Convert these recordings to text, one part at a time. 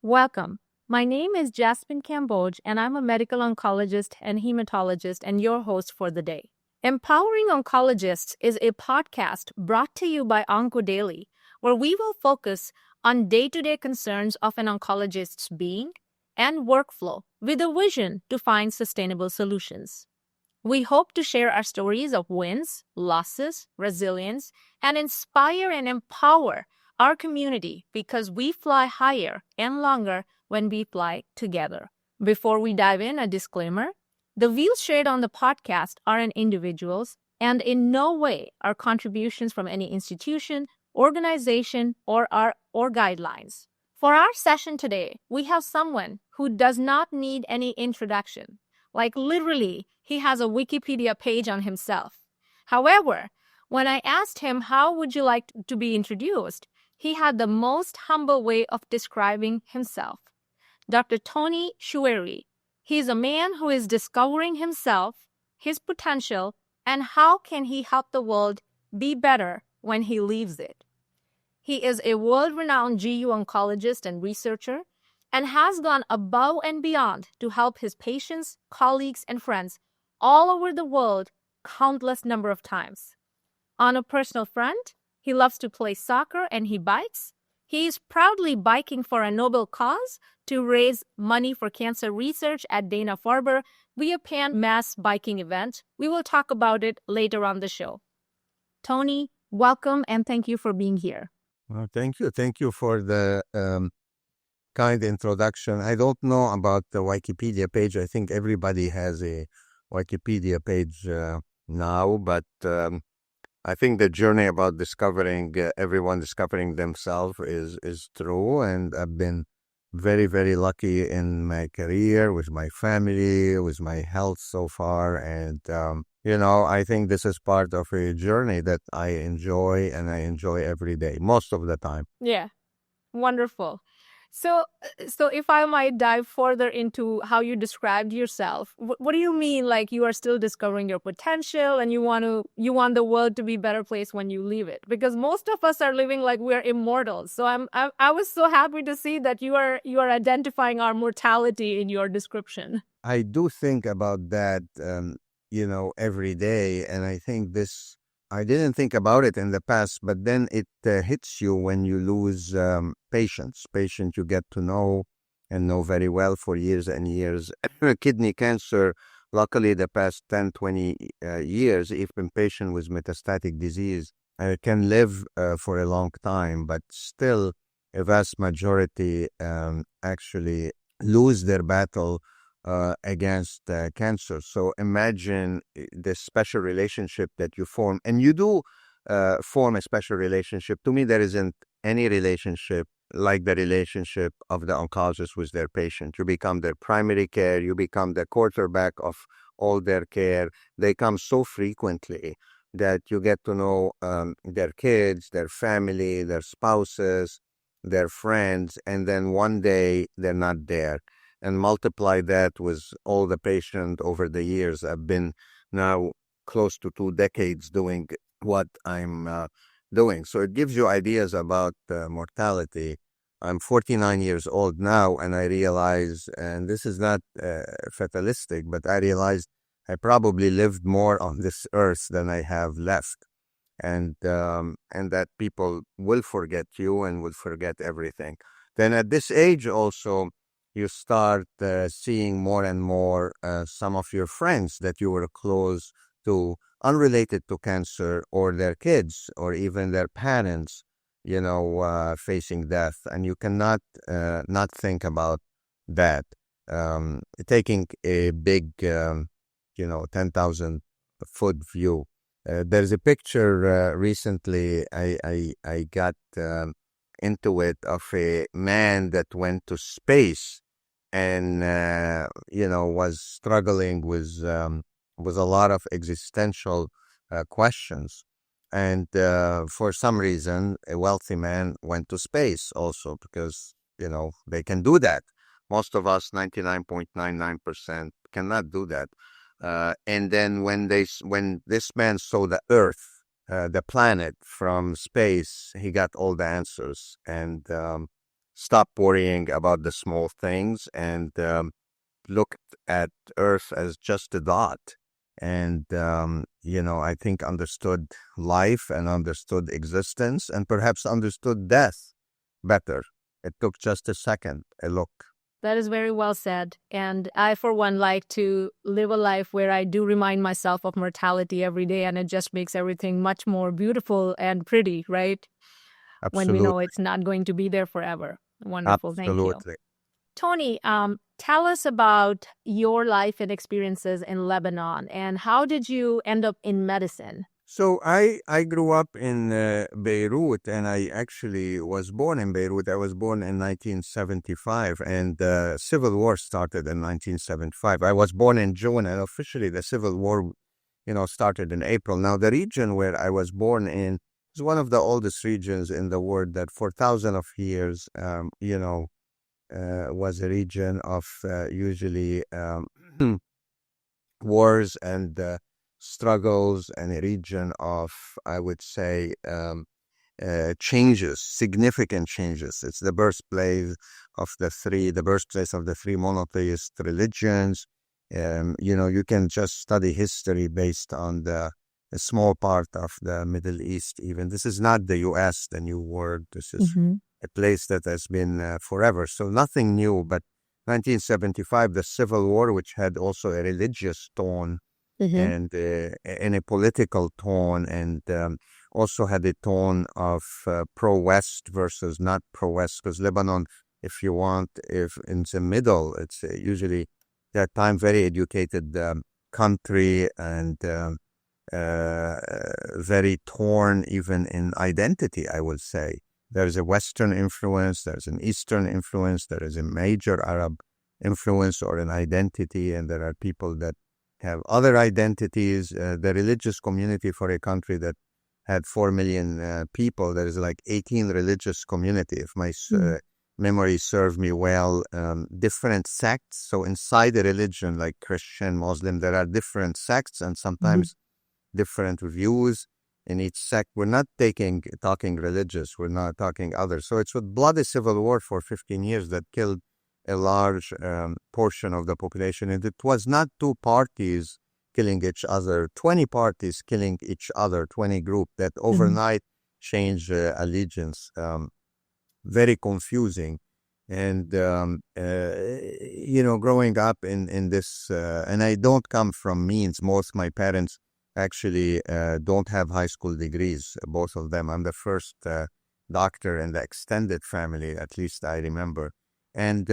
Welcome. My name is Jasmine Kamboj, and I'm a medical oncologist and hematologist and your host for the day. Empowering Oncologists is a podcast brought to you by OncoDaily, where we will focus on day-to-day concerns of an oncologist's being and workflow with a vision to find sustainable solutions. We hope to share our stories of wins, losses, resilience, and inspire and empower our community because we fly higher and longer when we fly together. Before we dive in, a disclaimer. The views shared on the podcast are an individual's and in no way are contributions from any institution, organization, or guidelines. For our session today, we have someone who does not need any introduction. Like literally, he has a Wikipedia page on himself. However, when I asked him how would you like to be introduced, he had the most humble way of describing himself. Dr. Toni Choueiri. He is a man who is discovering himself, his potential, and how can he help the world be better when he leaves it. He is a world-renowned GU oncologist and researcher and has gone above and beyond to help his patients, colleagues, and friends all over the world countless number of times. On a personal front, he loves to play soccer and he bikes. He is proudly biking for a noble cause to raise money for cancer research at Dana-Farber via pan-mass biking event. We will talk about it later on the show. Toni, welcome and thank you for being here. Well, thank you. Thank you for the kind introduction. I don't know about the Wikipedia page. I think everybody has a Wikipedia page now, but I think the journey about discovering, everyone discovering themselves is true. And I've been very, very lucky in my career, with my family, with my health so far. And, I think this is part of a journey that I enjoy, and I enjoy every day, most of the time. Yeah, wonderful. So if I might dive further into how you described yourself, what do you mean? Like you are still discovering your potential and you want the world to be a better place when you leave it? Because most of us are living like we're immortals. So I was so happy to see that you are identifying our mortality in your description. I do think about that, every day. And I think I didn't think about it in the past, but then it hits you when you lose patients you get to know and know very well for years and years. Kidney cancer, luckily the past 10, 20 years, even patient with metastatic disease can live for a long time, but still a vast majority actually lose their battle against cancer. So imagine the special relationship that you form, and you do form a special relationship. To me, there isn't any relationship like the relationship of the oncologist with their patient. You become their primary care, you become the quarterback of all their care. They come so frequently that you get to know their kids, their family, their spouses, their friends, and then one day they're not there. And multiply that with all the patients over the years. I've been now close to 2 decades doing what I'm doing. So it gives you ideas about mortality. I'm 49 years old now, and I realize, and this is not fatalistic, but I realized I probably lived more on this earth than I have left. And that people will forget you and will forget everything. Then at this age also, you start seeing more and more some of your friends that you were close to, unrelated to cancer, or their kids, or even their parents, facing death. And you cannot not think about that. Taking a big, 10,000 foot view. There's a picture recently I got into it, of a man that went to space and was struggling with a lot of existential questions. And for some reason, a wealthy man went to space also, because they can do that. Most of us, 99.99%, cannot do that. And then when this man saw the Earth, the planet from space, he got all the answers. And stop worrying about the small things and looked at Earth as just a dot. And, I think understood life and understood existence and perhaps understood death better. It took just a second, a look. That is very well said. And I, for one, like to live a life where I do remind myself of mortality every day, and it just makes everything much more beautiful and pretty, right? When we know Absolutely. it's not going to be there forever. Wonderful. Thank you. Absolutely. Toni, tell us about your life and experiences in Lebanon, and how did you end up in medicine? So I grew up in Beirut, and I actually was born in Beirut. I was born in 1975, and the Civil War started in 1975. I was born in June, and officially the Civil War, started in April. Now, the region where I was born in is one of the oldest regions in the world that for thousands of years, was a region of usually wars and struggles, and a region of, I would say, changes, significant changes. It's the birthplace of the three monotheist religions. You can just study history based on a small part of the Middle East. Even this is not the U.S., the New World. This is a place that has been forever. So nothing new, but 1975, the Civil War, which had also a religious tone and a political tone, and also had a tone of pro-West versus not pro-West, because Lebanon, if in the middle, it's usually that time very educated country, and very torn even in identity, I would say. There's a Western influence, there's an Eastern influence, there is a major Arab influence or an identity, and there are people that have other identities. The religious community for a country that had 4 million people, there is like 18 religious community, if my memory serves me well, different sects. So inside the religion, like Christian, Muslim, there are different sects and sometimes different views in each sect. We're not talking religious, we're not talking others. So it's a bloody civil war for 15 years that killed a large portion of the population. And it was not two parties killing each other, 20 parties killing each other, 20 groups that overnight changed allegiance. Very confusing. And, growing up in this, and I don't come from means. Most of my parents actually don't have high school degrees, both of them. I'm the first doctor in the extended family, at least I remember. And,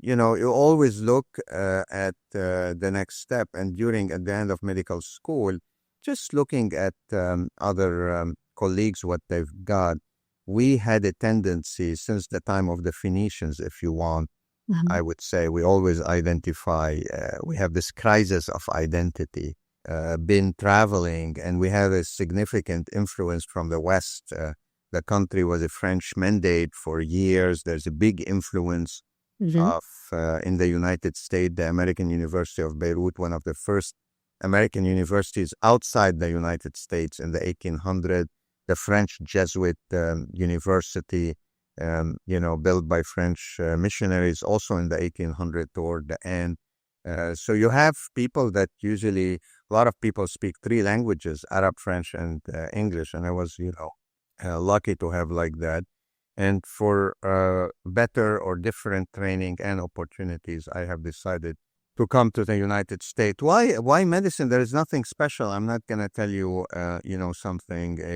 you always look at the next step. And at the end of medical school, just looking at other colleagues, what they've got, we had a tendency since the time of the Phoenicians, if you want, I would say, we always identify, we have this crisis of identity, been traveling, and we have a significant influence from the West. The country was a French mandate for years. There's a big influence of in the United States. The American University of Beirut, one of the first American universities outside the United States in the 1800s. The French Jesuit university, built by French missionaries, also in the 1800s toward the end. So you have people that usually, a lot of people speak three languages, Arab, French, and English. And I was, lucky to have like that. And for better or different training and opportunities, I have decided to come to the United States. Why medicine? There is nothing special. I'm not going to tell you, a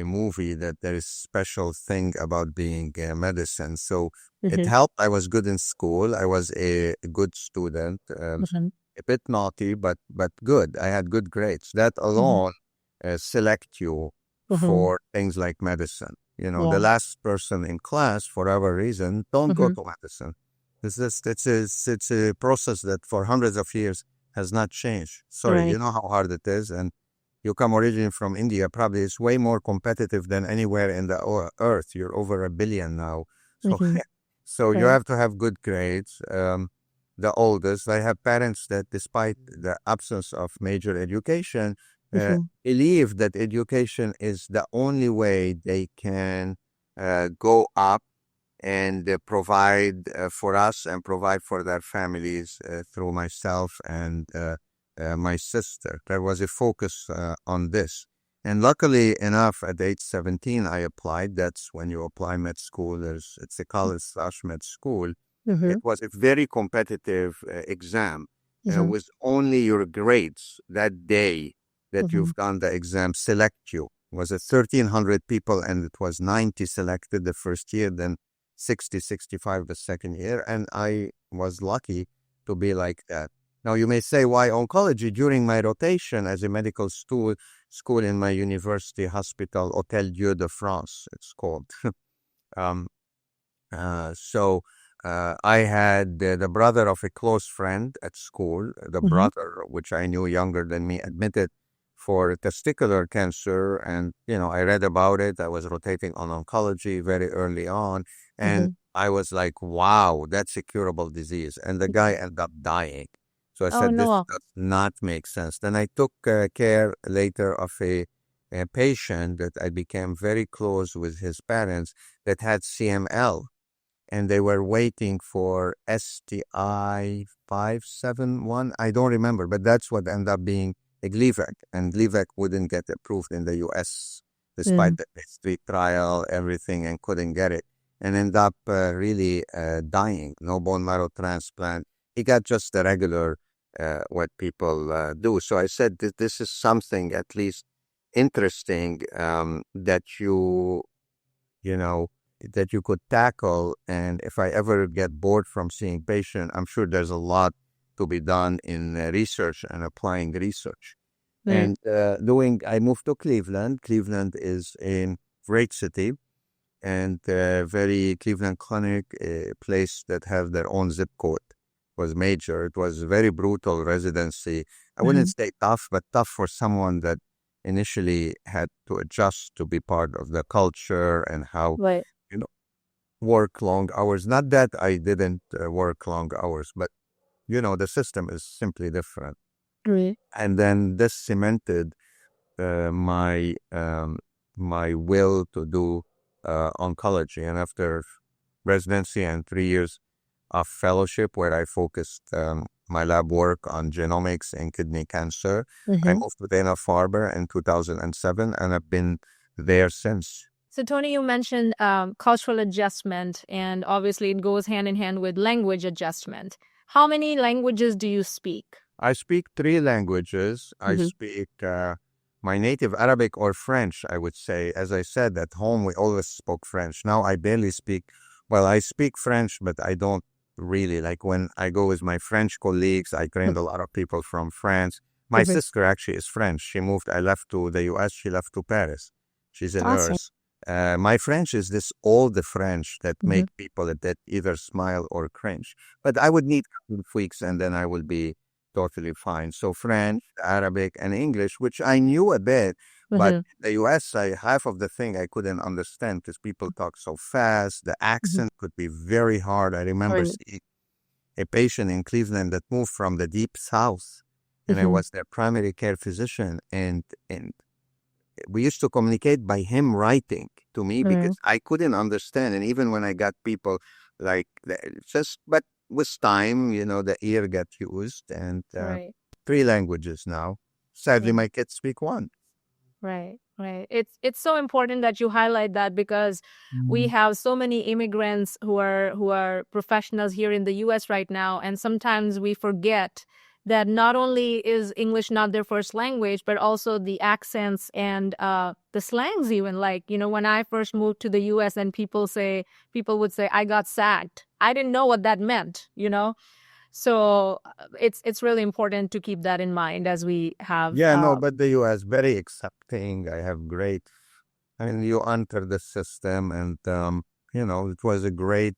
movie that there is special thing about being medicine. So it helped. I was good in school. I was a good student, a bit naughty, but good. I had good grades. That alone select you for things like medicine. The last person in class, for whatever reason, don't go to medicine. It's a process that for hundreds of years has not changed. Sorry, Right. you know how hard it is, and you come originally from India. Probably it's way more competitive than anywhere in the earth. You're over 1 billion now, so so you Right. have to have good grades. The oldest, I have parents that, despite the absence of major education, believe that education is the only way they can go up and provide for us and provide for their families through myself and my sister. There was a focus on this. And luckily enough, at age 17, I applied. That's when you apply med school. It's a college/med school. It was a very competitive exam with only your grades that day that you've done the exam select you. It was 1,300 people, and it was 90 selected the first year, then 60, 65 the second year. And I was lucky to be like that. Now, you may say, why oncology? During my rotation as a medical school in my university hospital, Hôtel Dieu de France, it's called. I had the brother of a close friend at school, the brother, which I knew younger than me, admitted for testicular cancer. And, I read about it. I was rotating on oncology very early on. And I was like, wow, that's a curable disease. And the guy ended up dying. So I said, this does not make sense. Then I took care later of a patient that I became very close with his parents that had CML. And they were waiting for STI 571. I don't remember, but that's what ended up being a Gleevec. And Gleevec wouldn't get approved in the US, despite the phase 3 trial, everything, and couldn't get it. And ended up really dying. No bone marrow transplant. He got just the regular, what people do. So I said, this is something at least interesting that that you could tackle. And if I ever get bored from seeing patients, I'm sure there's a lot to be done in research and applying research. And I moved to Cleveland. Cleveland is a great city and very Cleveland Clinic, a place that have their own zip code, was major. It was a very brutal residency. I wouldn't say tough, but tough for someone that initially had to adjust to be part of the culture and how work long hours. Not that I didn't work long hours, but the system is simply different. And then this cemented my will to do oncology. And after residency and 3 years of fellowship, where I focused my lab work on genomics and kidney cancer, I moved to Dana-Farber in 2007, and I've been there since. So, Toni, you mentioned cultural adjustment, and obviously it goes hand in hand with language adjustment. How many languages do you speak? I speak 3 languages. I speak my native Arabic or French, I would say. As I said, at home we always spoke French. Now I barely speak. Well, I speak French, but I don't really. Like when I go with my French colleagues, I trained a lot of people from France. My sister actually is French. She moved. I left to the US. She left to Paris. She's a nurse. My French is this old French that make people that either smile or cringe. But I would need a couple of weeks and then I will be totally fine. So French, Arabic, and English, which I knew a bit, but in the US, half of the thing I couldn't understand because people talk so fast. The accent could be very hard. I remember seeing a patient in Cleveland that moved from the deep South, and I was their primary care physician, and we used to communicate by him writing to me because I couldn't understand. And even when I got people but with time, the ear got used, and 3 languages now. Sadly, my kids speak 1. Right. It's so important that you highlight that because we have so many immigrants who are professionals here in the US right now, and sometimes we forget that not only is English not their first language, but also the accents and the slangs even. Like, when I first moved to the US and people would say, I got sacked. I didn't know what that meant, So it's really important to keep that in mind as we have. But the US very accepting. I have you enter the system and, it was a great,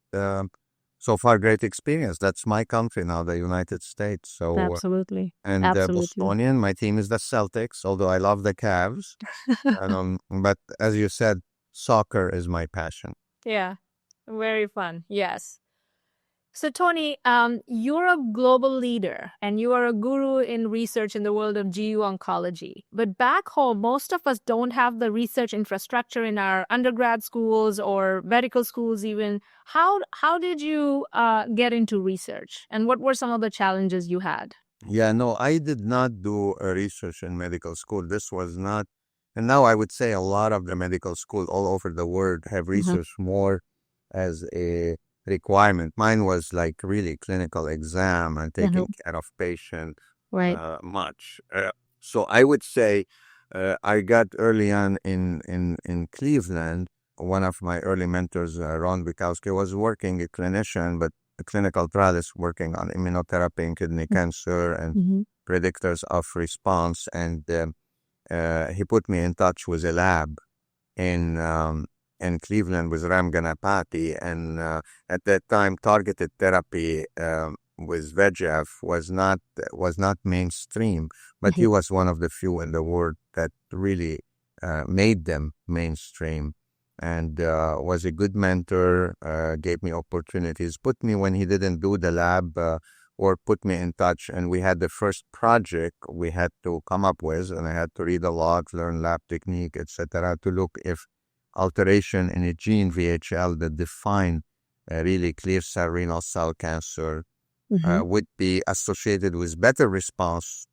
so far great experience. That's my country now, the United States. So absolutely. And Bostonian, my team is the Celtics, although I love the Cavs. But as you said, soccer is my passion. Yeah, very fun. Yes. So, Toni, you're a global leader and you are a guru in research in the world of GU oncology. But back home, most of us don't have the research infrastructure in our undergrad schools or medical schools even. How did you get into research? And what were some of the challenges you had? Yeah, no, I did not do research in medical school. This was not, and now I would say a lot of the medical school all over the world have Mm-hmm. research more as a requirement. Mine was like really clinical exam and taking care of patient Right. much. So I would say I got early on in Cleveland. One of my early mentors, Ron Bukowski, was working a clinician, but a clinical trialist working on immunotherapy in kidney cancer and Mm-hmm. predictors of response. And he put me in touch with a lab in Cleveland with Ram Ganapati. And at that time, targeted therapy with VEGF was not mainstream, but he was one of the few in the world that really made them mainstream. And was a good mentor, gave me opportunities, put me when he didn't do the lab, or put me in touch. And we had the first project we had to come up with, and I had to read the logs, learn lab technique, etc., to look if alteration in a gene VHL that define really clear cell renal cell cancer Mm-hmm. would be associated with better response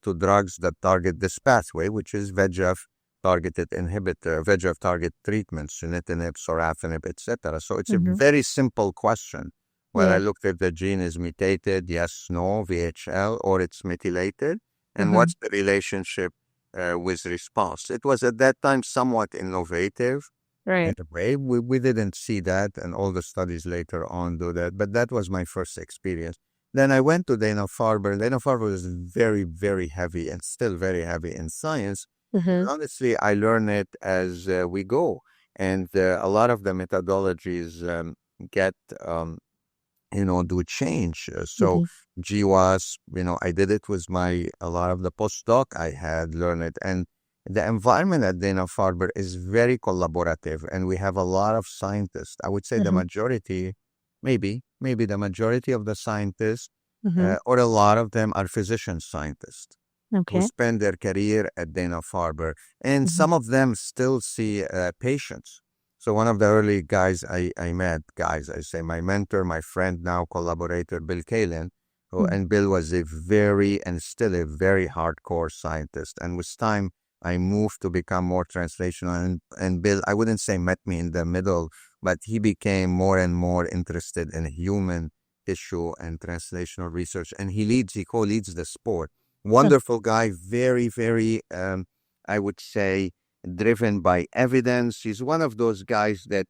to drugs that target this pathway, which is VEGF targeted inhibitor, VEGF target treatments, sunitinib, sorafenib, etc. So it's a Mm-hmm. very simple question. Well, I Yeah. looked if the gene is mutated, yes, no, VHL, or it's methylated, and Mm-hmm. what's the relationship with response. It was at that time somewhat innovative. In Right. a way, we didn't see that, and all the studies later on do that, but that was my first experience. Then I went to Dana-Farber. Dana-Farber was very, very heavy and still very heavy in science. Mm-hmm. Honestly, I learn it as we go, and a lot of the methodologies get do change. So Mm-hmm. GWAS, I did it with a lot of the postdoc I had learned it. And the environment at Dana-Farber is very collaborative, and we have a lot of scientists. I would say the Mm-hmm. majority, maybe the majority of the scientists, Mm-hmm. or a lot of them are physician scientists who Okay. spend their career at Dana-Farber. And Mm-hmm. some of them still see patients. So one of the early guys I met, I say my mentor, my friend now, collaborator, Bill Kalin, and Bill was a very, and still a very hardcore scientist. And with time, I moved to become more translational. And Bill, I wouldn't say met me in the middle, but he became more and more interested in human tissue and translational research. And he co-leads the sport. Wonderful guy, very, very, I would say, driven by evidence. He's one of those guys that,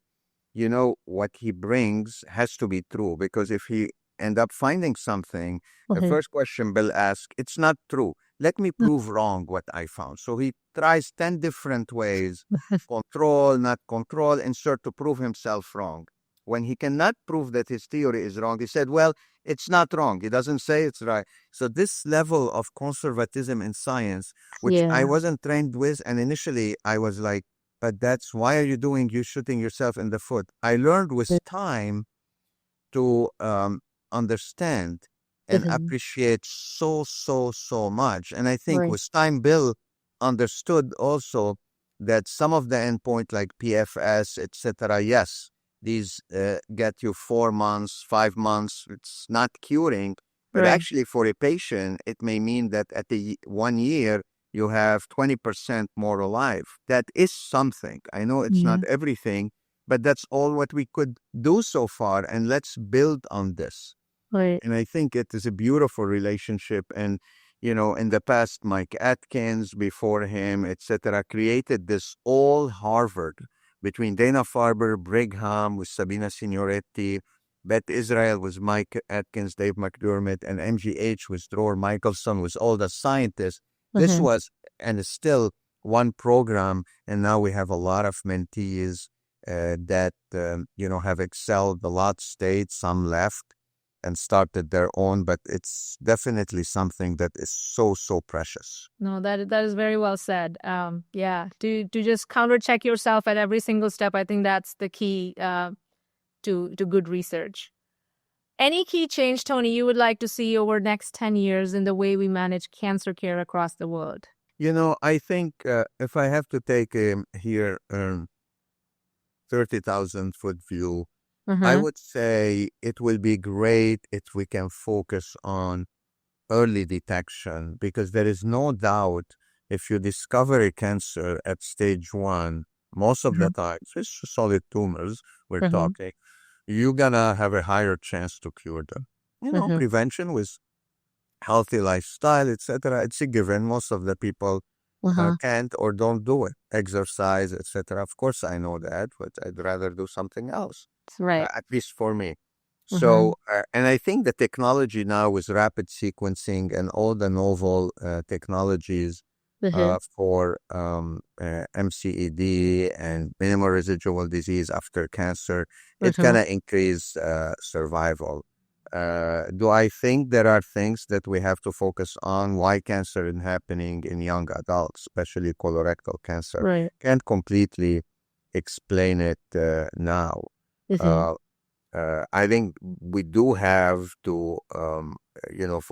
what he brings has to be true, because if he end up finding something, the Mm-hmm. first question Bill asks, it's not true. Let me prove wrong what I found. So he tries 10 different ways, control, not control, insert to prove himself wrong. When he cannot prove that his theory is wrong, he said, well, it's not wrong. He doesn't say it's right. So this level of conservatism in science, which I Yeah. wasn't trained with, and initially I was like, but that's why are you shooting yourself in the foot? I learned with time to understand and Mm-hmm. appreciate so much. And I think Right. with time, Bill understood also that some of the endpoint like PFS, etc. Yes, these get you 4 months, 5 months. It's not curing, but Right. actually for a patient, it may mean that at the 1 year you have 20% more alive. That is something. I know it's not Yeah. everything, but that's all what we could do so far, and let's build on this. Right. And I think it is a beautiful relationship. And in the past, Mike Atkins before him, etc., created this all Harvard between Dana-Farber, Brigham with Sabina Signoretti, Beth Israel with Mike Atkins, Dave McDermott, and MGH with Dror Michelson, with all the scientists. This Mm-hmm. was and is still one program, and now we have a lot of mentees that have excelled. A lot stayed, some left and started their own, but it's definitely something that is so precious. No, that is very well said. Yeah, to just counter check yourself at every single step. I think that's the key to good research. Any key change, Toni, you would like to see over next 10 years in the way we manage cancer care across the world? I think if I have to take here 30,000-foot view, I Mm-hmm. would say it will be great if we can focus on early detection, because there is no doubt if you discover a cancer at stage 1, most of the time, it's solid tumors we're Mm-hmm. talking, you're gonna have a higher chance to cure them. Mm-hmm. Prevention with healthy lifestyle, etc. It's a given. Most of the people Uh-huh. can't or don't do it. Exercise, etc. Of course, I know that, but I'd rather do something else, Right. at least for me. Mm-hmm. So, and I think the technology now with rapid sequencing and all the novel technologies Mm-hmm. for MCED and minimal residual disease after cancer, it's Mm-hmm. gonna increase survival. Do I think there are things that we have to focus on? Why cancer is happening in young adults, especially colorectal cancer? Right. Can't completely explain it now. Mm-hmm. Uh, I think we do have to,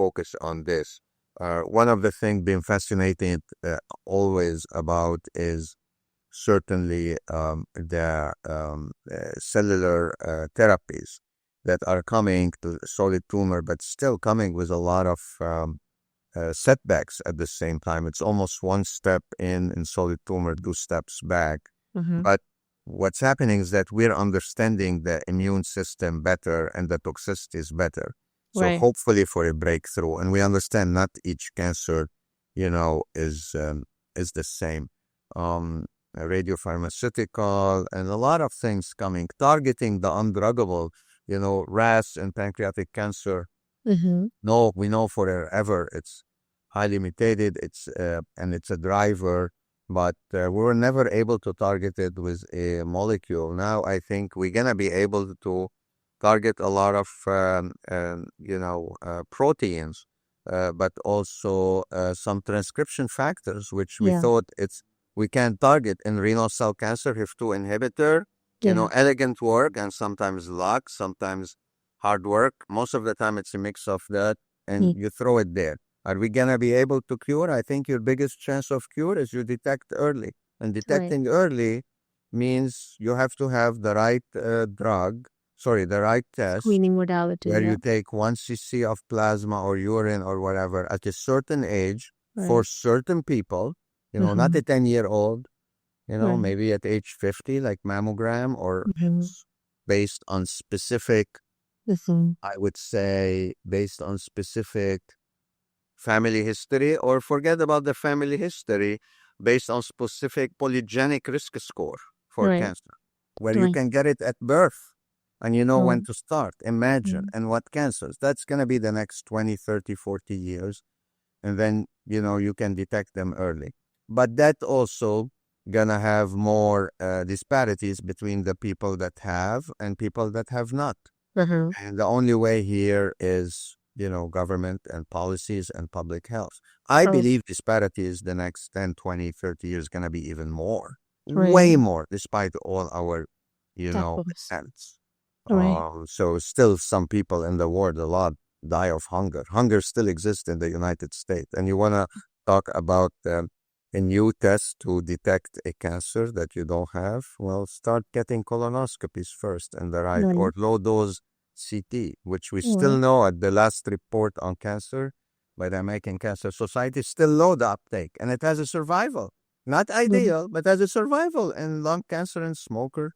focus on this. One of the things being fascinating always about is certainly the cellular therapies that are coming to solid tumor, but still coming with a lot of setbacks at the same time. It's almost one step in solid tumor, two steps back. Mm-hmm. But what's happening is that we're understanding the immune system better and the toxicities better. So Right. hopefully for a breakthrough, and we understand not each cancer, is the same. A radiopharmaceutical and a lot of things coming, targeting the undruggable, RAS and pancreatic cancer. Mm-hmm. No, we know forever it's highly mutated. And it's a driver, but we were never able to target it with a molecule. Now I think we're gonna be able to target a lot of proteins, but also some transcription factors, which we Yeah. thought we can target in renal cell cancer. HIF2 inhibitor, Yeah. elegant work and sometimes luck, sometimes hard work. Most of the time, it's a mix of that, and Mm. you throw it there. Are we gonna be able to cure? I think your biggest chance of cure is you detect early, and Right. detecting early means you have to have the right the right test, Screening modality. where Yeah. you take 1 cc of plasma or urine or whatever at a certain age for Right. certain people. Not Mm-hmm. a 10-year-old. Right. Maybe at age 50, like mammogram, or Mm-hmm. based on specific, Mm-hmm. I would say, based on specific family history, or forget about the family history, based on specific polygenic risk score for Right. cancer, where you Right. can get it at birth and you know when Oh. to start. Imagine, Mm. and what cancers. That's going to be the next 20, 30, 40 years. And then, you can detect them early. But that also gonna have more disparities between the people that have and people that have not. Mm-hmm. And the only way here is, government and policies and public health. I Oh. believe disparities the next 10, 20, 30 years going to be even more, Right. way more, despite all our, Efforts. attempts. Right. So still some people in the world, a lot, die of hunger. Hunger still exists in the United States. And you want to talk about a new test to detect a cancer that you don't have? Well, start getting colonoscopies first and the right, Right. or low dose CT, which we still Right. know at the last report on cancer by the American Cancer Society, still low the uptake, and it has a survival. Not Mm. ideal, but has a survival in lung cancer and smoker,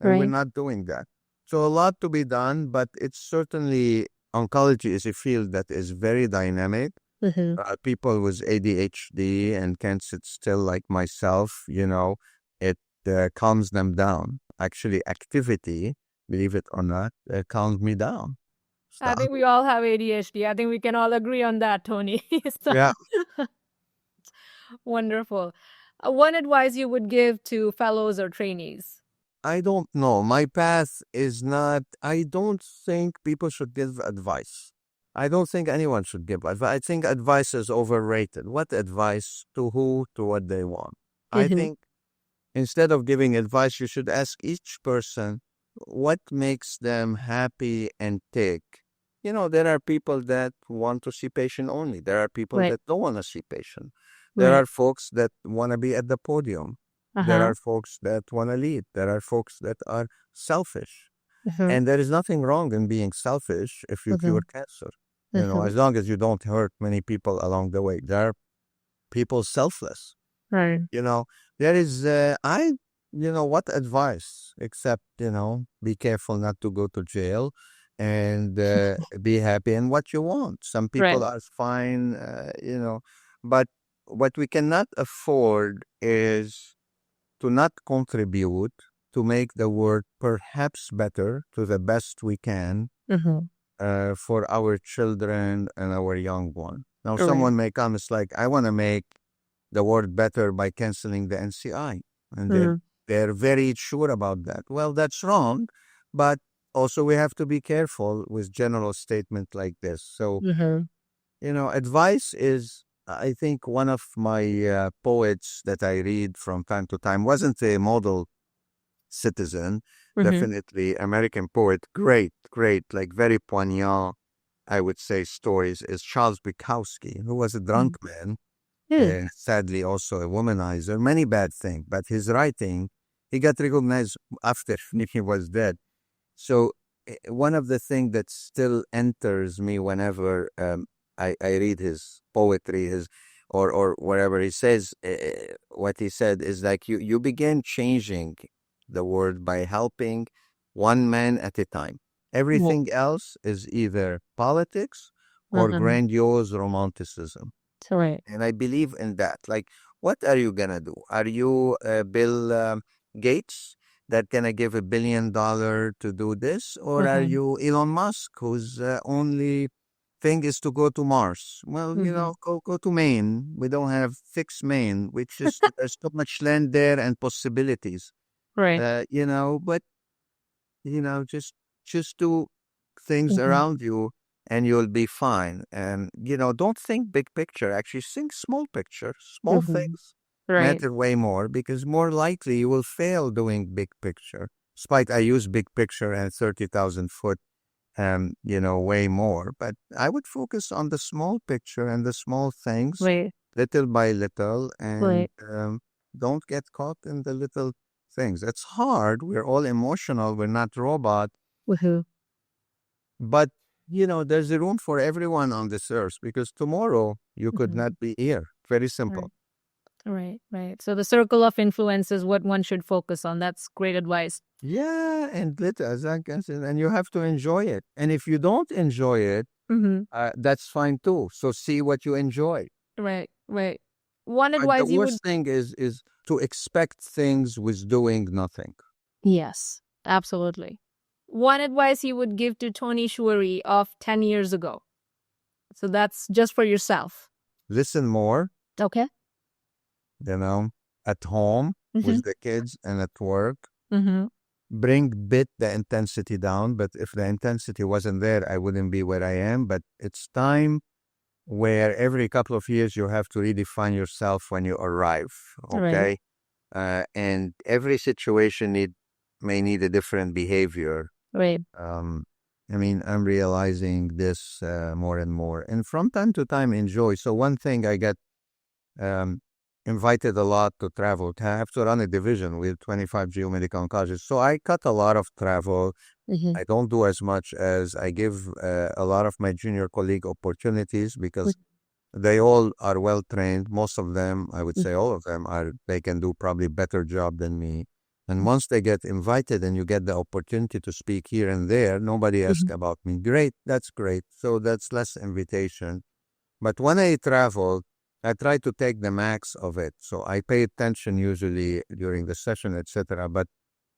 and we're Right. not doing that. So a lot to be done, but it's certainly, oncology is a field that is very dynamic. Mm-hmm. People with ADHD and can't sit still like myself, it calms them down. Actually, activity, believe it or not, calms me down. I Stop. think we all have ADHD. I think we can all agree on that, Toni. So, Yeah, wonderful. One advice you would give to fellows or trainees? I don't know. My path is not, I don't think people should give advice. I don't think anyone should give advice. I think advice is overrated. What advice? To who? To what they want. I Mm-hmm. think instead of giving advice, you should ask each person what makes them happy and tick, there are people that want to see patient only. There are people Right. that don't want to see patient. There Right. are folks that want to be at the podium. There Uh-huh. are folks that want to lead. There are folks that are selfish. Uh-huh. And there is nothing wrong in being selfish if you Uh-huh. cure cancer. Uh-huh. As long as you don't hurt many people along the way. There are people selfless. Right. You know, there is, what advice except, be careful not to go to jail and be happy in what you want. Some people Right. are fine, but what we cannot afford is to not contribute to make the world perhaps better to the best we can Uh-huh. for our children and our young one. Now, Right. someone may come, it's like, I want to make the world better by canceling the NCI. And Uh-huh. they're very sure about that. Well, that's wrong, but also we have to be careful with general statement like this. So, Uh-huh. advice is, I think one of my poets that I read from time to time wasn't a model citizen, Uh-huh. definitely American poet, great, great, like very poignant, I would say, stories, is Charles Bukowski, who was a drunk man, Yeah. sadly also a womanizer, many bad things, but his writing, he got recognized after he was dead. So one of the things that still enters me whenever I read his poetry, or whatever he says, what he said is like you begin changing the world by helping one man at a time. Well, Everything else is either politics or uh-huh. grandiose romanticism. So right. And I believe in that. Like, what are you gonna do? Are you Bill Gates that gonna give $1 billion to do this, or are Uh-huh. you Elon Musk whose only thing is to go to Mars? Well, Uh-huh. go to Maine. We don't have fixed Maine, which is there's so much land there and possibilities. Right. But just do things Uh-huh. around you and you'll be fine. And don't think big picture. Actually, think small picture. Small Uh-huh. things Right. matter way more because more likely you will fail doing big picture. Despite I use big picture and 30,000 foot, way more. But I would focus on the small picture and the small things, Right. little by little, and Right. don't get caught in the little things. It's hard. We're all emotional. We're not robot. Woohoo. But, there's a room for everyone on this earth because tomorrow you could Uh-huh. not be here. Very simple. Right. Right. Right. So the circle of influence is what one should focus on. That's great advice. Yeah, and little, as I can say, and you have to enjoy it. And if you don't enjoy it, Mm-hmm. that's fine too. So see what you enjoy. Right. Right. One But the advice you would. worst thing is to expect things with doing nothing. Yes. Absolutely. One advice you would give to Toni Choueiri of 10 years ago. So that's just for yourself. Listen more, Okay. you know, at home Mm-hmm. with the kids and at work. Mm-hmm. Bring bit the intensity down, but if the intensity wasn't there, I wouldn't be where I am. But it's time where every couple of years you have to redefine yourself when you arrive, Right. okay? And every situation may need a different behavior. Right. Um, I'm realizing this more and more, and from time to time, enjoy. So one thing I get um, invited a lot to travel. I have to run a division with 25 geomedical oncologists. So I cut a lot of travel. Mm-hmm. I don't do as much as I give a lot of my junior colleague opportunities because they all are well trained. Most of them, I would say all of them, they can do probably better job than me. And once they get invited and you get the opportunity to speak here and there, nobody asks Mm-hmm. about me. Great, that's great. So that's less invitation. But when I travel, I try to take the max of it. So I pay attention usually during the session, etc. But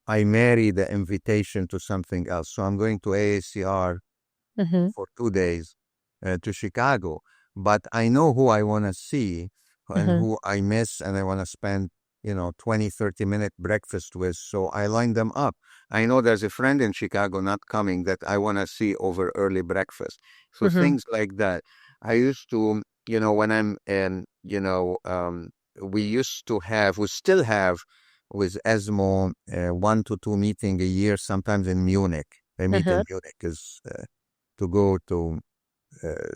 I marry the invitation to something else. So I'm going to AACR Mm-hmm. for 2 days to Chicago. But I know who I want to see and Mm-hmm. who I miss and I want to spend, 20, 30-minute breakfast with. So I line them up. I know there's a friend in Chicago not coming that I want to see over early breakfast. So Mm-hmm. things like that. I used to, when I'm in, we still have with ESMO 1 to 2 meeting a year, sometimes in Munich. They meet in Uh-huh. Munich is to go to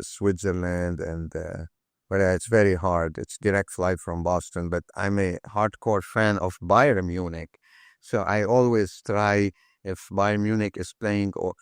Switzerland, and but it's very hard. It's direct flight from Boston, but I'm a hardcore fan of Bayern Munich, so I always try if Bayern Munich is playing, or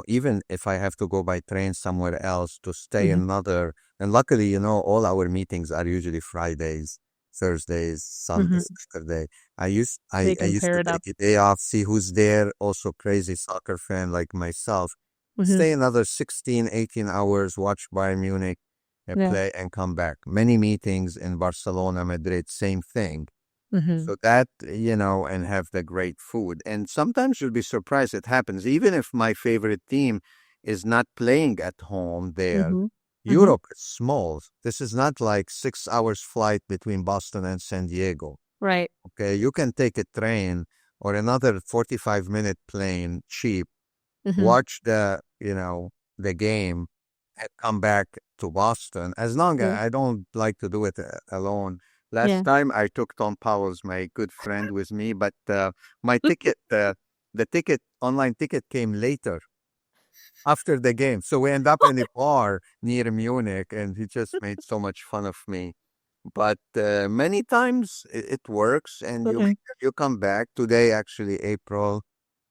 even if I have to go by train somewhere else to stay Mm-hmm. another. And luckily, all our meetings are usually Fridays, Thursdays, Mm-hmm. Sundays, Saturday. They I can used pair to it up. take a day off, see who's there. Also crazy soccer fan like myself. Mm-hmm. Stay another 16, 18 hours, watch Bayern Munich Yeah. play, and come back. Many meetings in Barcelona, Madrid, same thing. Mm-hmm. So that, and have the great food. And sometimes you'll be surprised it happens. Even if my favorite team is not playing at home there, Mm-hmm. Mm-hmm. Europe is small. This is not like 6 hours flight between Boston and San Diego. Right. Okay, you can take a train or another 45-minute plane, cheap, Mm-hmm. watch the game and come back to Boston. As long as Yeah. I don't like to do it alone. Last Yeah. time I took Tom Powell's, my good friend, with me, but my ticket, the ticket, online ticket, came later after the game. So we end up in a bar near Munich, and he just made so much fun of me. But many times it works, and Mm-hmm. you come back. Today, actually, April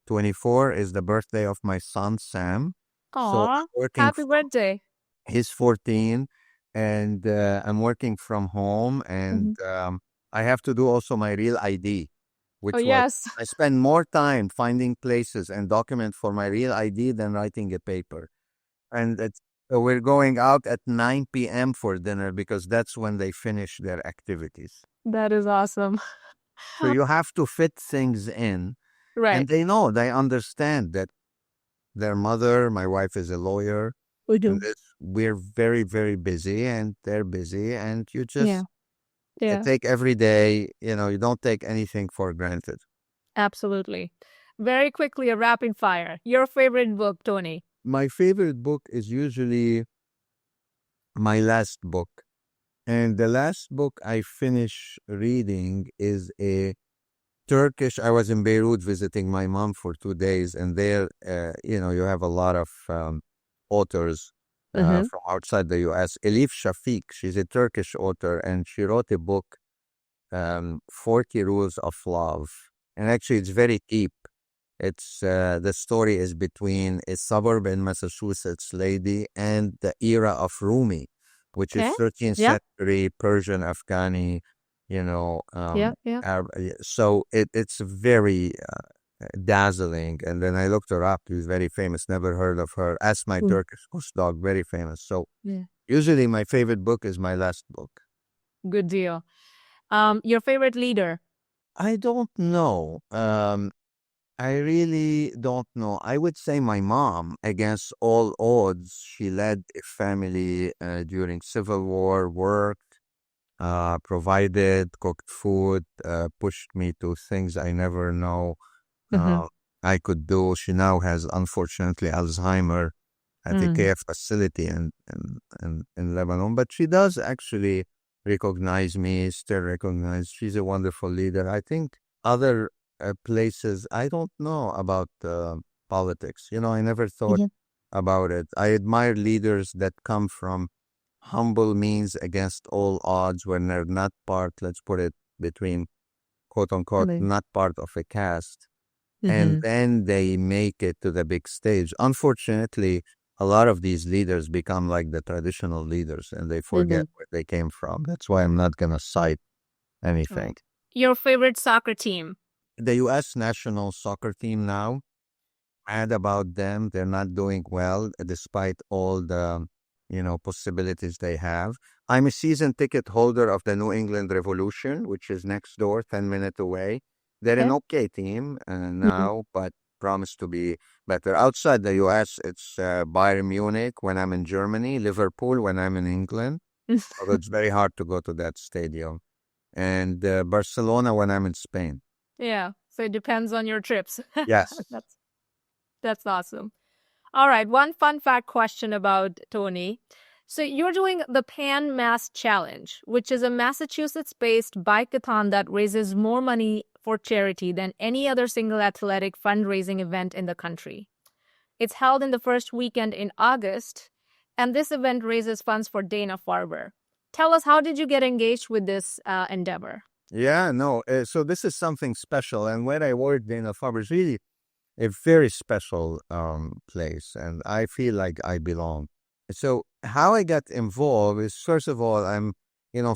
24 is the birthday of my son, Sam. So Aw. I'm working, Happy birthday. he's 14, and I'm working from home, and Mm-hmm. I have to do also my real ID, Oh, which was, yes. I spend more time finding places and document for my real ID than writing a paper. And we're going out at 9 p.m. for dinner because that's when they finish their activities. That is awesome. So you have to fit things in, Right. and they understand that their mother, my wife is a lawyer, We and do. we're very, very busy, and they're busy, and you Yeah. just Yeah. take every day, you don't take anything for granted. Absolutely. Very quickly, a rapid fire. Your favorite book, Tony? My favorite book is usually my last book. And the last book I finish reading is a Turkish. I was in Beirut visiting my mom for 2 days, and there, you have a lot of authors Mm-hmm. from outside the U.S. Elif Shafik, she's a Turkish author, and she wrote a book, 40 Rules of Love. And actually, it's very deep. It's the story is between a suburb in Massachusetts lady and the era of Rumi, which is Okay. 13th Yeah. century Persian, Afghani, you know, Yeah. um, Yeah. Arab. So it's very dazzling. And then I looked her up. She was very famous. Never heard of her. Ask My Mm. Turkish Dog, very famous. So Yeah. usually my favorite book is my last book. Good deal. Your favorite leader? I don't know. I really don't know. I would say my mom, against all odds, she led a family during Civil War, worked, provided, cooked food, pushed me to things I never know Mm-hmm. uh, I could do. She now has, unfortunately, Alzheimer at a Mm. care facility in Lebanon, but she does actually recognize me, still recognize. She's a wonderful leader. I think other places, I don't know about politics. I never thought Mm-hmm. about it. I admire leaders that come from humble means against all odds when they're not part, let's put it between quote unquote, not part of a caste, and Mm-hmm. then they make it to the big stage. Unfortunately, a lot of these leaders become like the traditional leaders and they They do. forget where they came from. That's why I'm not going to cite anything. Right. Your favorite soccer team? The U.S. national soccer team now, mad about them. They're not doing well despite all the, possibilities they have. I'm a season ticket holder of the New England Revolution, which is next door, 10 minutes away. They're an Okay. okay team Mhm. now, but promise to be better. Outside the U.S., it's Bayern Munich when I'm in Germany, Liverpool when I'm in England, although it's very hard to go to that stadium, and Barcelona when I'm in Spain. Yeah. So it depends on your trips. Yes. That's awesome. All right. One fun fact question about Tony. So you're doing the Pan Mass Challenge, which is a Massachusetts-based bike-a-thon that raises more money for charity than any other single athletic fundraising event in the country. It's held in the first weekend in August, and this event raises funds for Dana-Farber. Tell us, how did you get engaged with this endeavor? Yeah, no. So this is something special. And when I worked Dana-Farber is really a very special place. And I feel like I belong. So how I got involved is, first of all, I'm,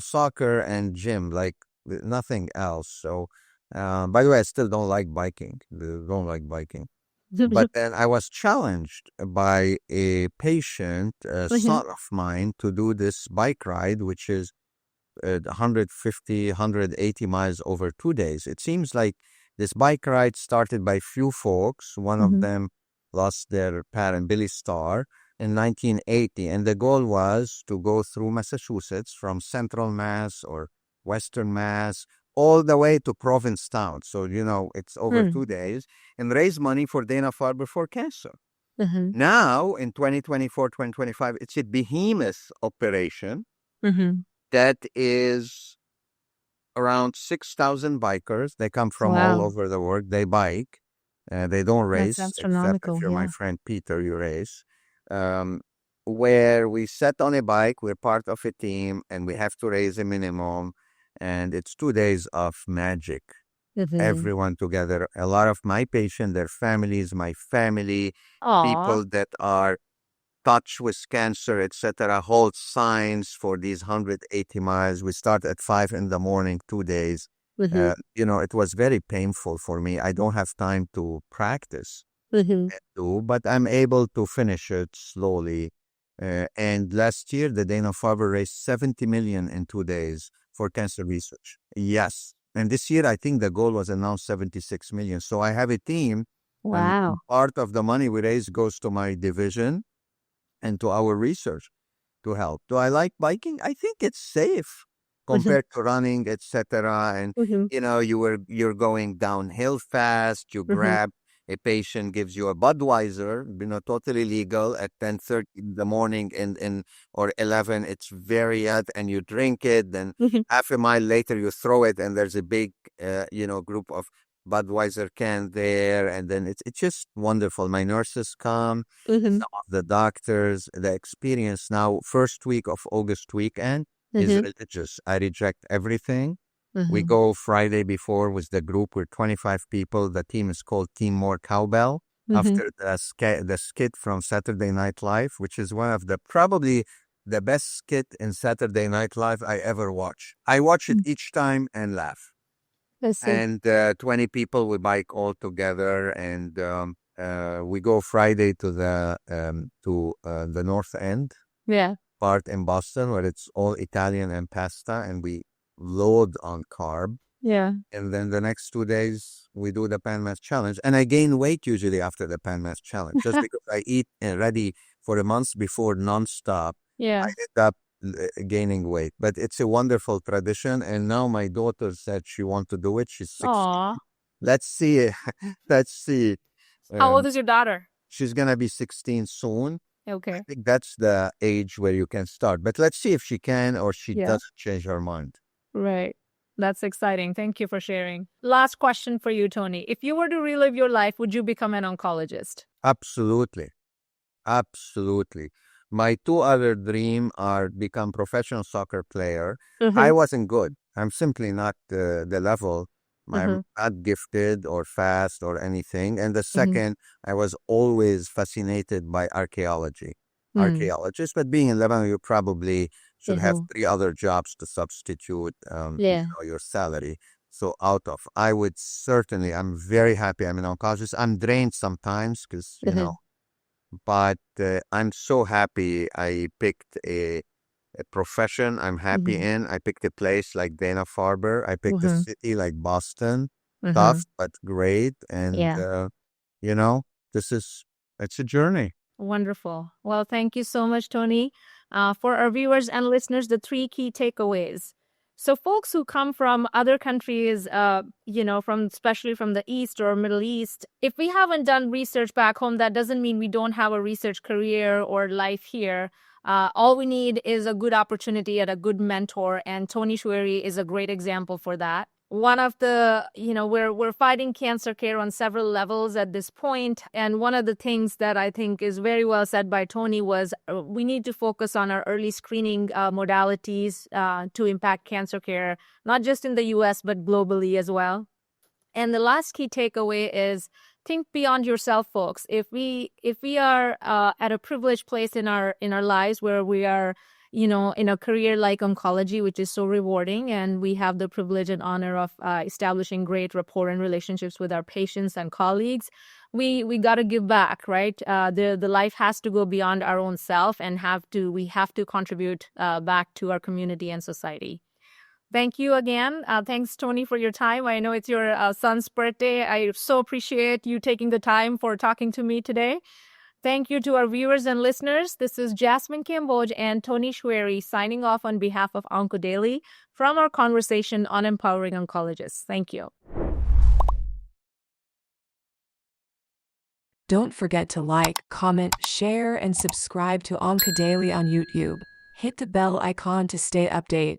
soccer and gym, like nothing else. So, by the way, I still don't like biking. Don't like biking. But then I was challenged by a patient, a Mhm, son of mine, to do this bike ride, which is 150, 180 miles over 2 days. It seems like this bike ride started by few folks. One of mhm, them lost their parent, Billy Starr, in 1980. And the goal was to go through Massachusetts from central Mass or western Mass all the way to Provincetown. So, it's over mm, 2 days and raise money for Dana-Farber for cancer. mhm, Now, in 2024, 2025, it's a behemoth operation mhm. that is around 6,000 bikers. They come from all Wow, over the world. They bike. They don't that's race, except if astronomical. you're my Yeah. friend Peter, you race. Um, where we set on a bike, we're part of a team, and we have to raise a minimum. And it's 2 days of magic. Mhm. Everyone together. A lot of my patients, their families, my family, Aw. people that are touch with cancer, etc., hold signs for these 180 miles. We start at 5 in the morning, 2 days. Mhm, It was very painful for me. I don't have time to practice, mhm. but I'm able to finish it slowly. And last year, the Dana-Farber raised 70 million in 2 days for cancer research. Yes. And this year, I think the goal was announced 76 million. So I have a team, and Wow. part of the money we raise goes to my division and to our research to help. Do I like biking? I think it's safe Mhm, compared to running, etc. And mhm, you're going downhill fast. You mhm, grab a patient, gives you a Budweiser, totally legal at 10:30 in the morning and or 11. It's very hot, and you drink it. Then mhm, half a mile later, you throw it, and there's a big group of Budweiser can there, and then it's just wonderful. My nurses come, mhm, some of the doctors. The experience now, first week of August weekend, is mhm, religious. I reject everything. We mhm, go Friday before with the group. We're 25 people. The team is called Team More Cowbell, mhm. after the skit from Saturday Night Live, which is one of the probably the best skit in Saturday Night Live I ever watch. I watch it Mm, each time and laugh. I see. And 20 people, we bike all together, and we go Friday to the North End Yeah. part in Boston, where it's all Italian and pasta, and we load on carb. Yeah. And then the next 2 days, we do the pan mass challenge. And I gain weight usually after the pan mass challenge, just because I eat ready for a month before nonstop. I Yeah. end up gaining weight. But it's a wonderful tradition. And now my daughter said she wants to do it. She's 16. Aw. Let's see. Let's see. How old Um, is your daughter? she's going to be 16 soon. I Okay. think that's the age where you can start. But let's see if she can or she Yeah. doesn't change her mind. Right. That's exciting. Thank you for sharing. Last question for you, Toni. If you were to relive your life, would you become an oncologist? Absolutely. Absolutely. My two other dream are become professional soccer player. I Mm-hmm. wasn't good. I'm simply not the level. I'm Mm-hmm. not gifted or fast or anything. And the Mm-hmm. second, I was always fascinated by archaeology. Mm. Archaeologist, but being in Lebanon, you probably should have Mm-hmm. three other jobs to substitute, Yeah. your salary. So out of, I would certainly, I'm very happy I'm an oncologist. I'm drained sometimes because, Mm-hmm. but I'm so happy I picked a profession I'm happy Mm-hmm. in. I picked a place like Dana-Farber. I picked a Mm-hmm. city like Boston. Mm-hmm. Tough, but great. And, Yeah. you know, this is, it's a journey. Wonderful. Well, thank you so much, Toni. For our viewers and listeners, the three key takeaways. So, folks who come from other countries, from especially from the East or Middle East, if we haven't done research back home, that doesn't mean we don't have a research career or life here. All we need is a good opportunity and a good mentor, and Toni Choueiri is a great example for that. one of the, we're fighting cancer care on several levels at this point. And one of the things that I think is very well said by Toni was we need to focus on our early screening modalities to impact cancer care, not just in the US, but globally as well. And the last key takeaway is think beyond yourself, folks. If we are at a privileged place in our lives where we are, in a career like oncology, which is so rewarding, and we have the privilege and honor of establishing great rapport and relationships with our patients and colleagues, we got to give back, right? The life has to go beyond our own self, and we have to contribute back to our community and society. Thank you again. Thanks, Toni, for your time. I know it's your son's birthday. I so appreciate you taking the time for talking to me today. Thank you to our viewers and listeners. This is Jasmine Kamboj and Toni Choueiri signing off on behalf of OncoDaily from our conversation on Empowering Oncologists. Thank you. Don't forget to like, comment, share, and subscribe to OncoDaily on YouTube. Hit the bell icon to stay updated.